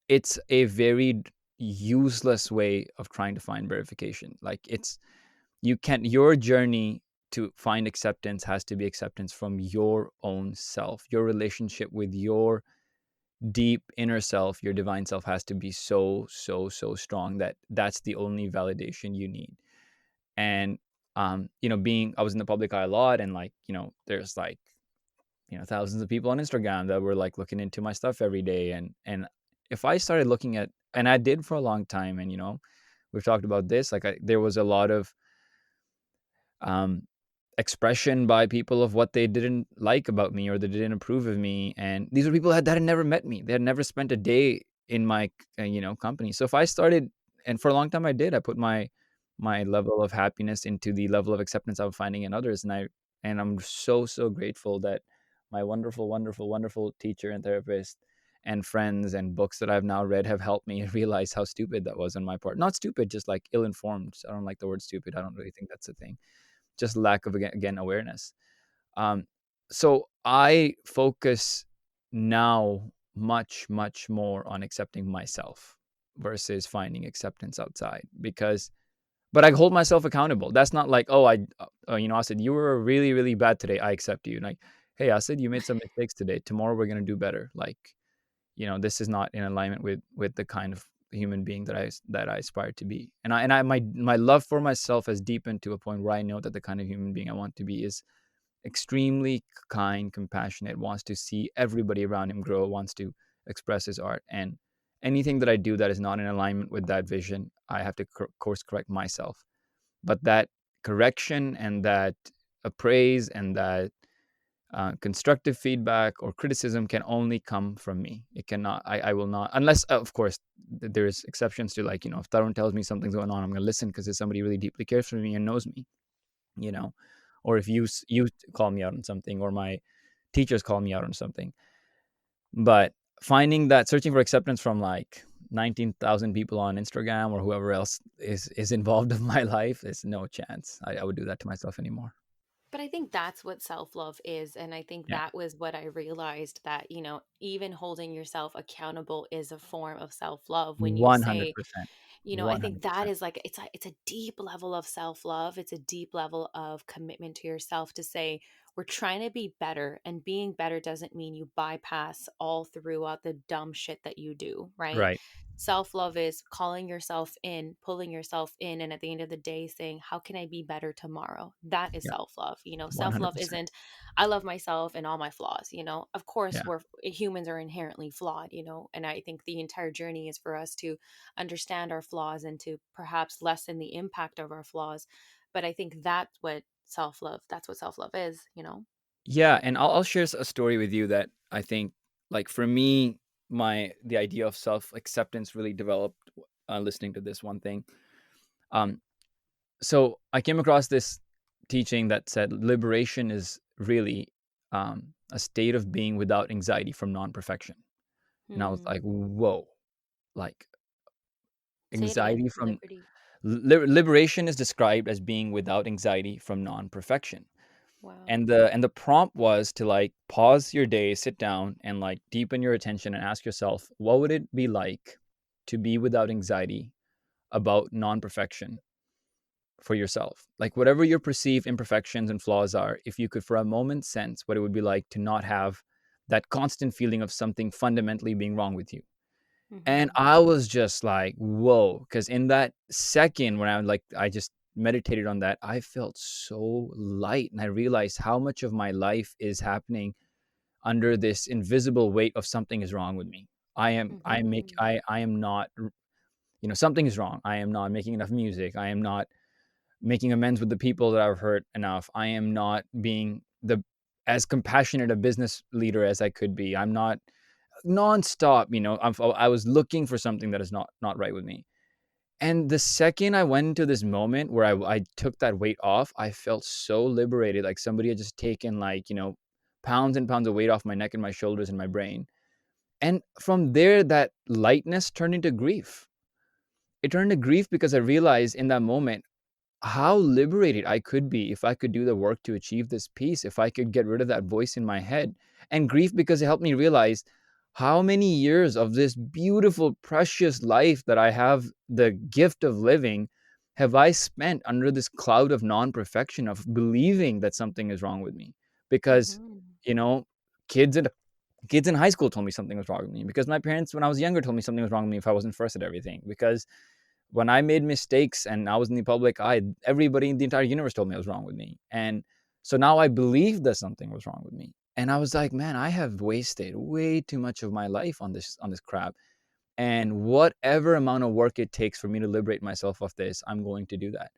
it's a very useless way of trying to find verification. Like, your journey to find acceptance has to be acceptance from your own self. Your relationship with your deep inner self, your divine self, has to be so, so, so strong that that's the only validation you need. And being I was in the public eye a lot, and, like, there's, like, thousands of people on Instagram that were, like, looking into my stuff every day. And if I started looking at, and I did for a long time, and we've talked about this, like, there was a lot of um expression by people of what they didn't like about me, or they didn't approve of me. And these were people that had never met me. They had never spent a day in my company. So if I started, and for a long time I did, I put my level of happiness into the level of acceptance I'm finding in others. And I'm so, so grateful that my wonderful, wonderful, wonderful teacher and therapist and friends and books that I've now read have helped me realize how stupid that was on my part. Not stupid, just, like, ill-informed. I don't like the word stupid. I don't really think that's a thing. Just lack of, again, awareness. Um, so I focus now much more on accepting myself versus finding acceptance outside, because but I hold myself accountable. That's not like, oh, I said you were really bad today. I accept you. Like, hey, I said you made some mistakes today. Tomorrow we're gonna do better. Like, this is not in alignment with the kind of human being that I aspire to be. And I my love for myself has deepened to a point where I know that the kind of human being I want to be is extremely kind, compassionate, wants to see everybody around him grow, wants to express his art. And anything that I do that is not in alignment with that vision, I have to course correct myself. But that correction and that appraise and that constructive feedback or criticism can only come from me. It cannot, I will not, unless, of course, there's exceptions to, like, if Tarun tells me something's going on, I'm going to listen because it's somebody really deeply cares for me and knows me, you know, or if you call me out on something, or my teachers call me out on something. But finding that, searching for acceptance from like 19,000 people on Instagram or whoever else is involved in my life, is no chance. I would do that to myself anymore. But I think that's what self love is. And I think Yeah, that was what I realized, that, even holding yourself accountable is a form of self love. When you say, 100%. I think that 100%. is like, it's a deep level of self-love. It's a deep level of commitment to yourself to say, we're trying to be better, and being better doesn't mean you bypass all throughout the dumb shit that you do, right? Right. Self-love is calling yourself in, pulling yourself in, and at the end of the day saying, how can I be better tomorrow? That is Yeah. self-love. Self-love 100%. isn't, I love myself and all my flaws. Of course, Yeah. we're humans are inherently flawed, and I think the entire journey is for us to understand our flaws and to perhaps lessen the impact of our flaws. But I think that's what self-love is. Yeah, and I'll share a story with you that I think, like, for me, the idea of self acceptance really developed listening to this one thing. Um, so I came across this teaching that said liberation is really a state of being without anxiety from non-perfection, and I was like, Hmm. whoa, like Say it again. anxiety from Liberty. liberation is described as being without anxiety from non-perfection. Wow. And the prompt was to, like, pause your day, sit down, and, like, deepen your attention and ask yourself, what would it be like to be without anxiety about non-perfection for yourself? Like, whatever your perceived imperfections and flaws are, if you could for a moment sense what it would be like to not have that constant feeling of something fundamentally being wrong with you. And Hmm. I was just like, whoa, because in that second when I just meditated on that, I felt so light, and I realized how much of my life is happening under this invisible weight of something is wrong with me. Hmm. I am not, something is wrong. I am not making enough music. I am not making amends with the people that I've hurt enough. I am not being the as compassionate a business leader as I could be. I'm not nonstop, I was looking for something that is not right with me. And the second I went into this moment where I took that weight off, I felt so liberated, like somebody had just taken, like, pounds and pounds of weight off my neck and my shoulders and my brain. And from there, that lightness turned into grief. It turned to grief because I realized in that moment how liberated I could be if I could do the work to achieve this peace, if I could get rid of that voice in my head. And grief because it helped me realize how many years of this beautiful, precious life that I have the gift of living have I spent under this cloud of non perfection, of believing that something is wrong with me. Because, Hmm. you know, kids in kids in high school told me something was wrong with me, because my parents when I was younger told me something was wrong with me if I wasn't first at everything, because when I made mistakes and I was in the public eye, everybody in the entire universe told me I was wrong with me. And so now I believed that something was wrong with me. And I was like, man, I have wasted way too much of my life on this crap. And whatever amount of work it takes for me to liberate myself of this, I'm going to do that.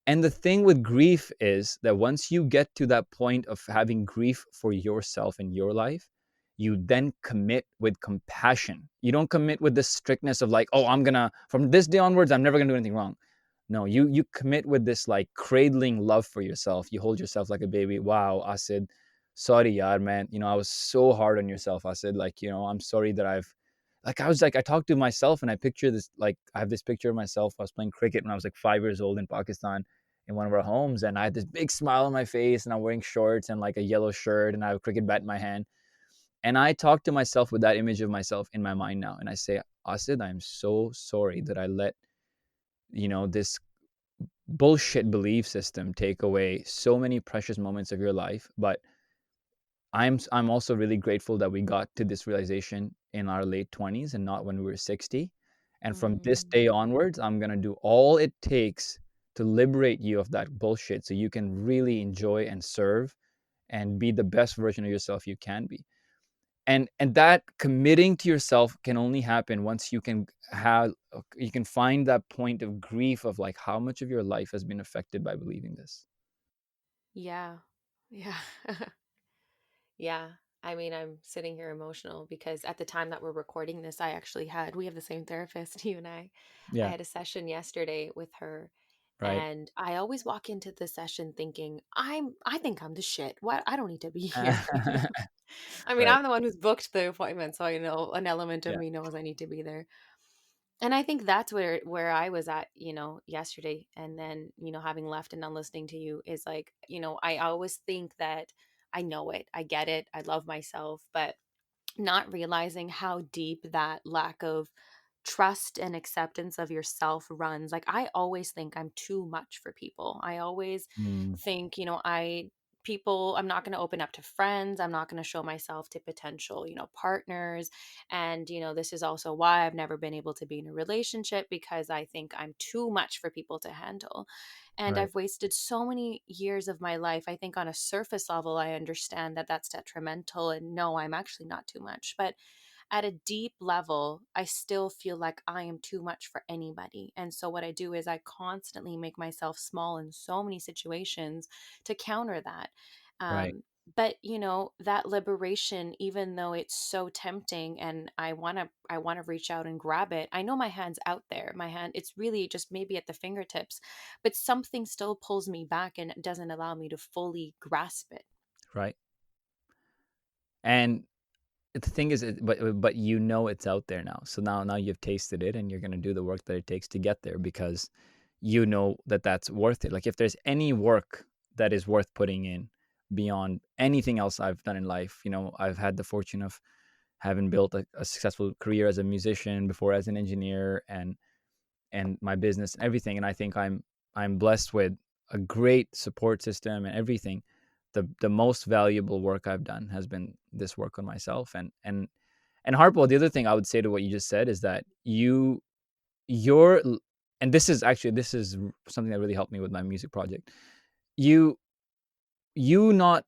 And the thing with grief is that once you get to that point of having grief for yourself in your life, you then commit with compassion. You don't commit with the strictness of, like, oh, I'm gonna, from this day onwards, I'm never gonna do anything wrong. No, you commit with this, like, cradling love for yourself. You hold yourself like a baby. Wow, I said, sorry, yaar, man. I was so hard on yourself. I said, like, I'm sorry that I was like, I talked to myself and I picture this, like, I have this picture of myself. I was playing cricket when I was like 5 years old in Pakistan. in one of our homes, and I had this big smile on my face, and I'm wearing shorts and like a yellow shirt, and I have a cricket bat in my hand. And I talk to myself with that image of myself in my mind now, and I say, Asid, I'm so sorry that I let this bullshit belief system take away so many precious moments of your life. But I'm also really grateful that we got to this realization in our late 20s and not when we were 60. And from this Mm. day onwards, I'm going to do all it takes to liberate you of that bullshit so you can really enjoy and serve and be the best version of yourself you can be. And that committing to yourself can only happen once you can find that point of grief of like how much of your life has been affected by believing this. Yeah. Yeah. Yeah. I mean, I'm sitting here emotional because at the time that we're recording this, we have the same therapist, you and I. I Yeah. had a session yesterday with her, Right. and I always walk into the session thinking, I think I'm the shit. What? I don't need to be here. I mean, Right. I'm the one who's booked the appointment, so I know an element of Yeah. me knows I need to be there. And I think that's where I was at, yesterday. And then, having left and not listening to you is like, I always think that I know it, I get it, I love myself, but not realizing how deep that lack of trust and acceptance of yourself runs. Like, I always think I'm too much for people. I always Mm, think, I'm not going to open up to friends. I'm not going to show myself to potential, partners. And, this is also why I've never been able to be in a relationship, because I think I'm too much for people to handle. And right. I've wasted so many years of my life. I think on a surface level, I understand that that's detrimental. And no, I'm actually not too much. But at a deep level, I still feel like I am too much for anybody. And so what I do is I constantly make myself small in so many situations to counter that. Right. Um, but that liberation, even though it's so tempting and I want to reach out and grab it, I know my hand's out there. My hand, it's really just maybe at the fingertips, but something still pulls me back and doesn't allow me to fully grasp it. Right. And the thing is, but it's out there now. So now you've tasted it, and you're gonna do the work that it takes to get there because you know that that's worth it. Like if there's any work that is worth putting in beyond anything else I've done in life, I've had the fortune of having built a successful career as a musician before as an engineer and my business and everything. And I think I'm blessed with a great support system and everything. The most valuable work I've done has been this work on myself. And Harpo, the other thing I would say to what you just said is that you're and this is something that really helped me with my music project. You you not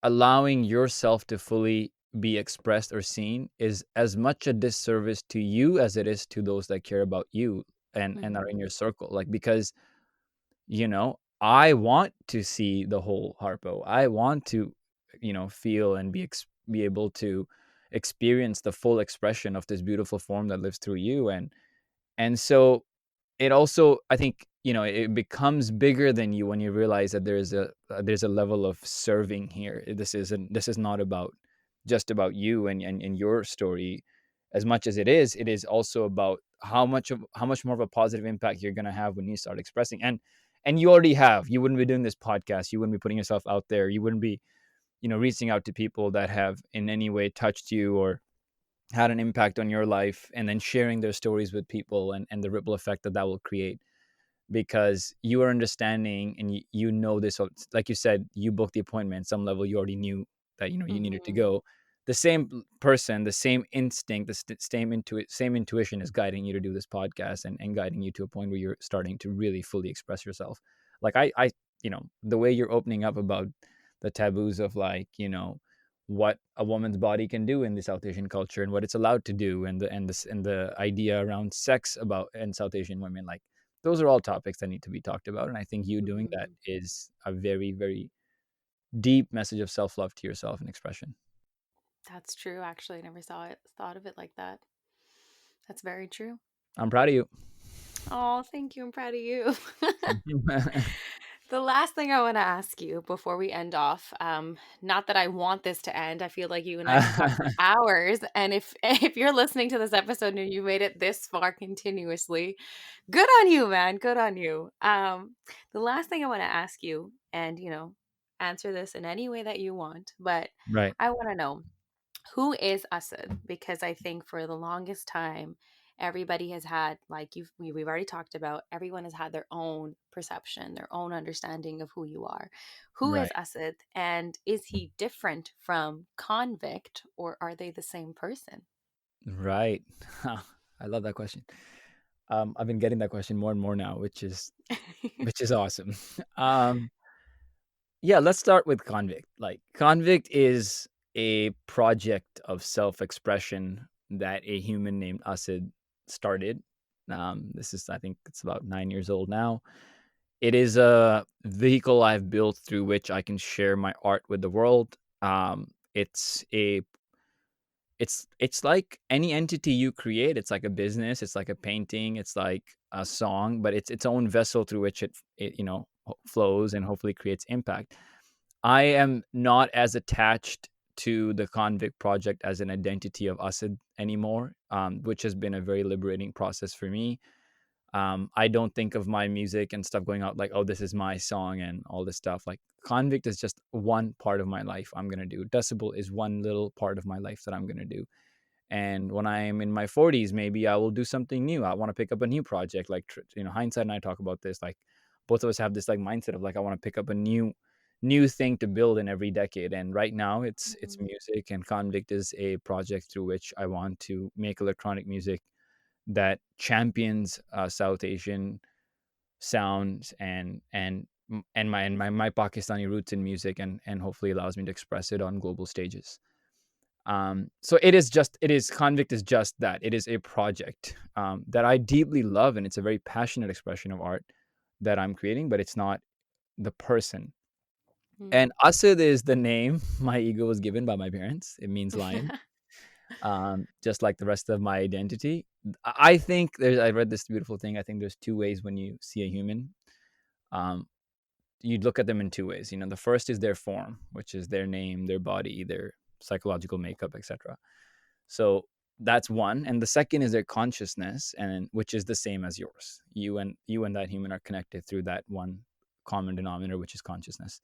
allowing yourself to fully be expressed or seen is as much a disservice to you as it is to those that care about you and are in Hmm. your circle. Like because I want to see the whole Harpo. I want to feel and be able to experience the full expression of this beautiful form that lives through you. And so it also, I think, it becomes bigger than you when you realize that there's a level of serving here. This is not about just about you and your story as much as it is also about how much more of a positive impact you're going to have when you start expressing. And you already have. You wouldn't be doing this podcast, you wouldn't be putting yourself out there, you wouldn't be reaching out to people that have in any way touched you or had an impact on your life, and then sharing their stories with people, and the ripple effect that will create, because you are understanding and this. So like you said, you booked the appointment. Some level you already knew that you needed to Hmm. go. The same person, the same instinct, same intuition is guiding you to do this podcast, and guiding you to a point where you're starting to really fully express yourself. Like I the way you're opening up about the taboos of like what a woman's body can do in the South Asian culture and what it's allowed to do, and the idea around sex about in South Asian women, like those are all topics that need to be talked about. And I think you doing that Hmm. is a very, very deep message of self-love to yourself and expression. That's true. Actually, I never thought of it like that. That's very true. I'm proud of you. Oh, thank you. I'm proud of you. The last thing I want to ask you before we end off, not that I want this to end. I feel like you and I could talk for hours. And if if you're listening to this episode and you made it this far continuously, good on you, man. Good on you. The last thing I want to ask you, and answer this in any way that you want, but Right. I want to know, who is Asad? Because I think for the longest time, everybody has had, like we've already talked about, everyone has had their own perception, their own understanding of who you are. Who is Right. Asad, and is he different from Convict, or are they the same person? Right. I love that question. I've been getting that question more and more now, which is awesome. um, yeah, let's start with Convict. Like, Convict is a project of self-expression that a human named Asad started. This is, I think, it's about 9 years old now. It is a vehicle I've built through which I can share my art with the world. It's a it's like any entity you create. It's like a business, it's like a painting, it's like a song, but it's its own vessel through which it flows and hopefully creates impact. I am not as attached to the Convict project as an identity of Asad anymore, which has been a very liberating process for me. I don't think of my music and stuff going out like, oh, this is my song and all this stuff. Like, Convict is just one part of my life I'm going to do. Decibel is one little part of my life that I'm going to do. And when I am in my 40s, maybe I will do something new. I want to pick up a new project. Like, Hindsight and I talk about this. Like, both of us have this like mindset of like, I want to pick up a new thing to build in every decade. And right now, it's Mhm. music, and Convict is a project through which I want to make electronic music that champions South Asian sounds and my Pakistani roots in music, and hopefully allows me to express it on global stages. So it is Convict is just that. It is a project that I deeply love, and it's a very passionate expression of art that I'm creating, but it's not the person. And Mm. Asad is the name my ego was given by my parents. It means lion, just like the rest of my identity. I think I read this beautiful thing. I think there's two ways when you see a human. Um, you look at them in two ways. The first is their form, which is their name, their body, their psychological makeup, etc. So that's one, and the second is their consciousness, and which is the same as yours. You and that human are connected through that one common denominator, which is consciousness.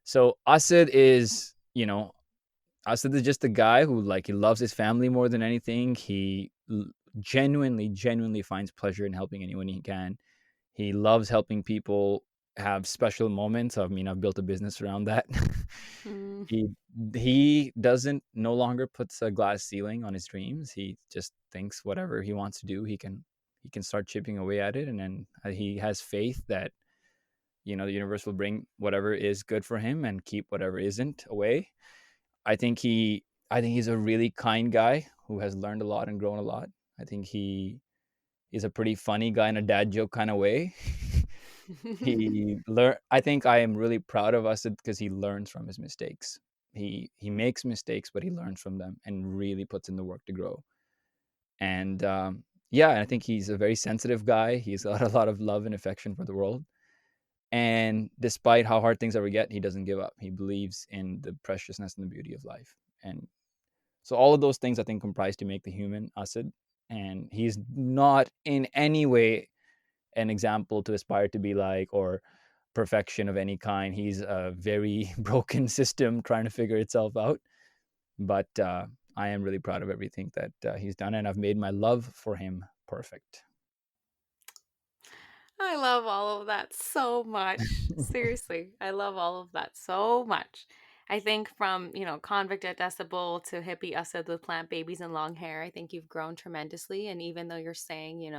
So Asad is just a guy who, like, he loves his family more than anything. He genuinely finds pleasure in helping anyone he can. He loves helping people have special moments. I mean, I've built a business around that. Mm. he he doesn't no longer puts a glass ceiling on his dreams. He just thinks whatever he wants to do, he can start chipping away at it, and then he has faith that the universe will bring whatever is good for him and keep whatever isn't away. I think he's a really kind guy who has learned a lot and grown a lot. I think he is a pretty funny guy in a dad joke kind of way. I think I am really proud of us because he learns from his mistakes. He makes mistakes, but he learns from them and really puts in the work to grow. And yeah, I think he's a very sensitive guy. He's got a lot of love and affection for the world. And despite how hard things ever get, he doesn't give up. He believes in the preciousness and the beauty of life. And so all of those things, I think, comprise to make the human Asad. And he's not in any way an example to aspire to be like, or perfection of any kind. He's a very broken system trying to figure itself out. But I am really proud of everything that he's done, and I've made my love for him perfect. I love all of that so much. Seriously, I love all of that so much. I think from, convict at Decibel to hippie Asad with plant babies and long hair, I think you've grown tremendously. And even though you're saying,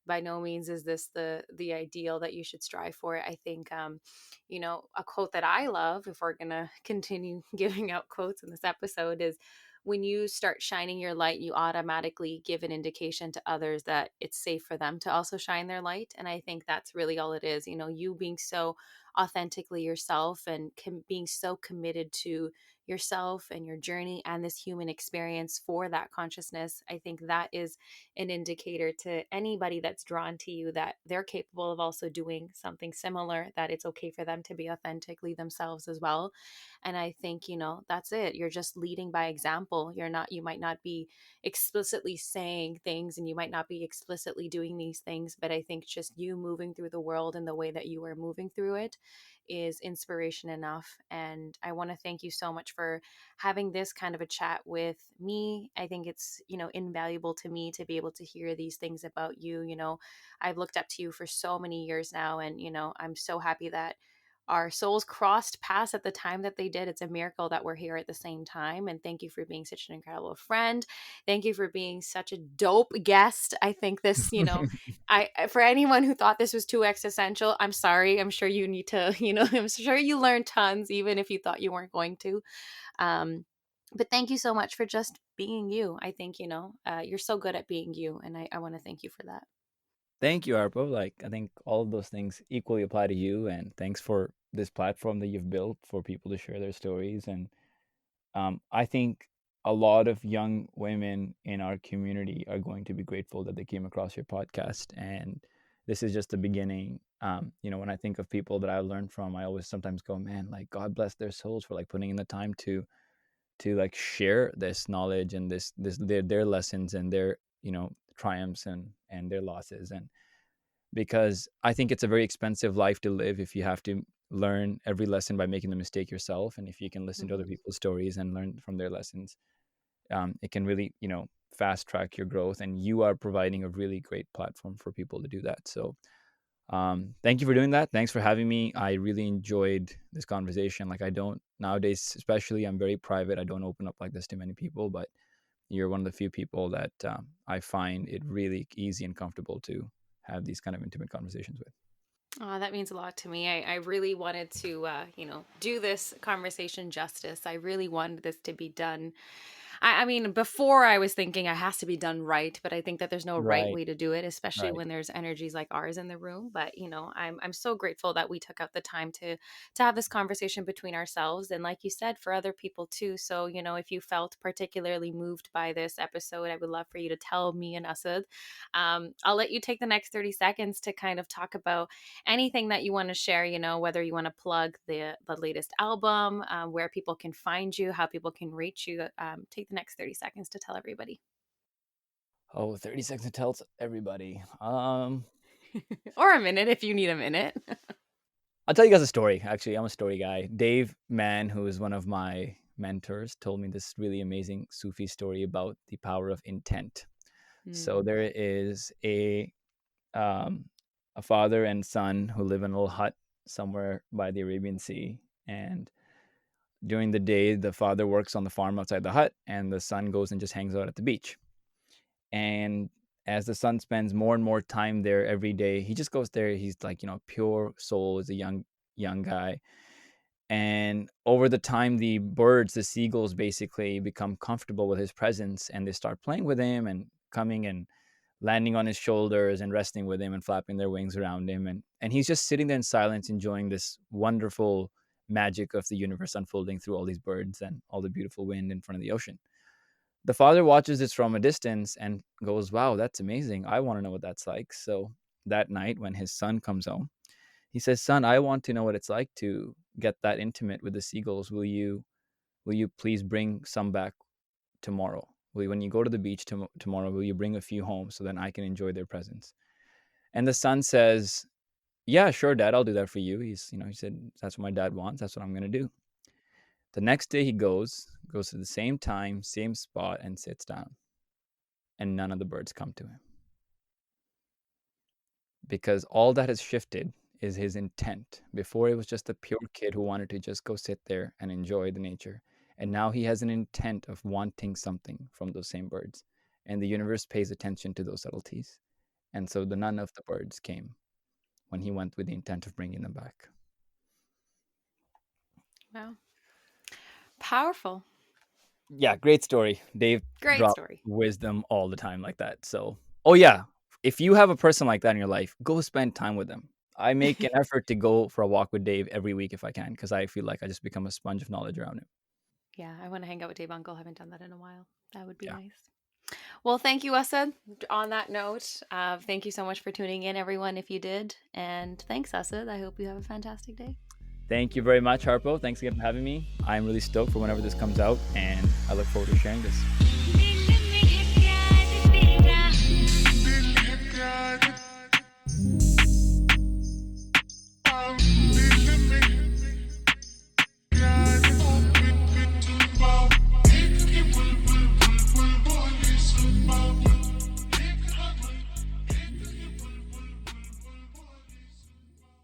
by no means is this the ideal that you should strive for, I think a quote that I love, if we're gonna continue giving out quotes in this episode, is when you start shining your light, you automatically give an indication to others that it's safe for them to also shine their light. And I think that's really all it is, you being so authentically yourself and being so committed to yourself and your journey and this human experience for that consciousness, I think that is an indicator to anybody that's drawn to you that they're capable of also doing something similar, that it's okay for them to be authentically themselves as well. And I think, that's it. You're just leading by example. You might not be explicitly saying things and you might not be explicitly doing these things, but I think just you moving through the world in the way that you are moving through it is inspiration enough. And I want to thank you so much for having this kind of a chat with me. I think it's, invaluable to me to be able to hear these things about you. I've looked up to you for so many years now, and, I'm so happy that our souls crossed paths at the time that they did. It's a miracle that we're here at the same time. And thank you for being such an incredible friend. Thank you for being such a dope guest. I think this, I for anyone who thought this was too existential, I'm sorry. I'm sure you need to, I'm sure you learned tons, even if you thought you weren't going to. Um, but thank you so much for just being you. I think, you're so good at being you. And I want to thank you for that. Thank you, Arpo. Like, I think all of those things equally apply to you. And thanks for this platform that you've built for people to share their stories. And I think a lot of young women in our community are going to be grateful that they came across your podcast. And this is just the beginning. When I think of people that I learned from, I always sometimes go, man, like God bless their souls for like putting in the time to like share this knowledge and this their lessons and their triumphs and their losses. And because I think it's a very expensive life to live if you have to learn every lesson by making the mistake yourself. And if you can listen to other Mhm. people's stories and learn from their lessons, it can really, fast track your growth. And you are providing a really great platform for people to do that. So thank you for doing that. Thanks for having me. I really enjoyed this conversation. Like, I don't nowadays, especially, I'm very private. I don't open up like this to many people, but you're one of the few people that I find it really easy and comfortable to have these kind of intimate conversations with. Oh, that means a lot to me. I really wanted to, do this conversation justice. I really wanted this to be done. I mean, before I was thinking it has to be done right, but I think that there's no right Right, way to do it, especially right. when there's energies like ours in the room. But I'm so grateful that we took out the time to have this conversation between ourselves, and like you said, for other people too. So if you felt particularly moved by this episode, I would love for you to tell me and Asad. I'll let you take the next 30 seconds to kind of talk about anything that you want to share, whether you want to plug the latest album, where people can find you, how people can reach you. Take the next 30 seconds to tell everybody. Oh, 30 seconds to tell everybody. Or a minute if you need a minute. I'll tell you guys a story. Actually, I'm a story guy. Dave Mann, who is one of my mentors, told me this really amazing Sufi story about the power of intent. So Mm. there is um, a father and son who live in a little hut somewhere by the Arabian Sea. And during the day, the father works on the farm outside the hut, and the son goes and just hangs out at the beach. And as the son spends more and more time there every day, he just goes there. He's like, pure soul, is a young guy. And over the time, the birds, the seagulls, basically become comfortable with his presence, and they start playing with him and coming and landing on his shoulders and resting with him and flapping their wings around him. And he's just sitting there in silence, enjoying this wonderful magic of the universe unfolding through all these birds and all the beautiful wind in front of the ocean. The father watches this from a distance and goes, wow, that's amazing. I want to know what that's like. So that night, when his son comes home, he says, son, I want to know what it's like to get that intimate with the seagulls. Will you please bring some back tomorrow? When you go to the beach tomorrow, will you bring a few home so then I can enjoy their presence? And the son says, yeah, sure, dad, I'll do that for you. He said, that's what my dad wants. That's what I'm going to do. The next day he goes to the same time, same spot, and sits down. And none of the birds come to him, because all that has shifted is his intent. Before, it was just a pure kid who wanted to just go sit there and enjoy the nature. And now he has an intent of wanting something from those same birds. And the universe pays attention to those subtleties. And so the none of the birds came when he went with the intent of bringing them back. Wow. Powerful. Yeah, great story. Dave Great drops story. wisdom all the time like that. So, oh yeah, if you have a person like that in your life, go spend time with them. I make an effort to go for a walk with Dave every week if I can, because I feel like I just become a sponge of knowledge around him. Yeah, I want to hang out with Dave Uncle. Haven't done that in a while. That would be Yeah. nice. Well, thank you, Asad. On that note, thank you so much for tuning in, everyone, if you did. And thanks, Asad. I hope you have a fantastic day. Thank you very much, Harpo. Thanks again for having me. I'm really stoked for whenever this comes out, and I look forward to sharing this.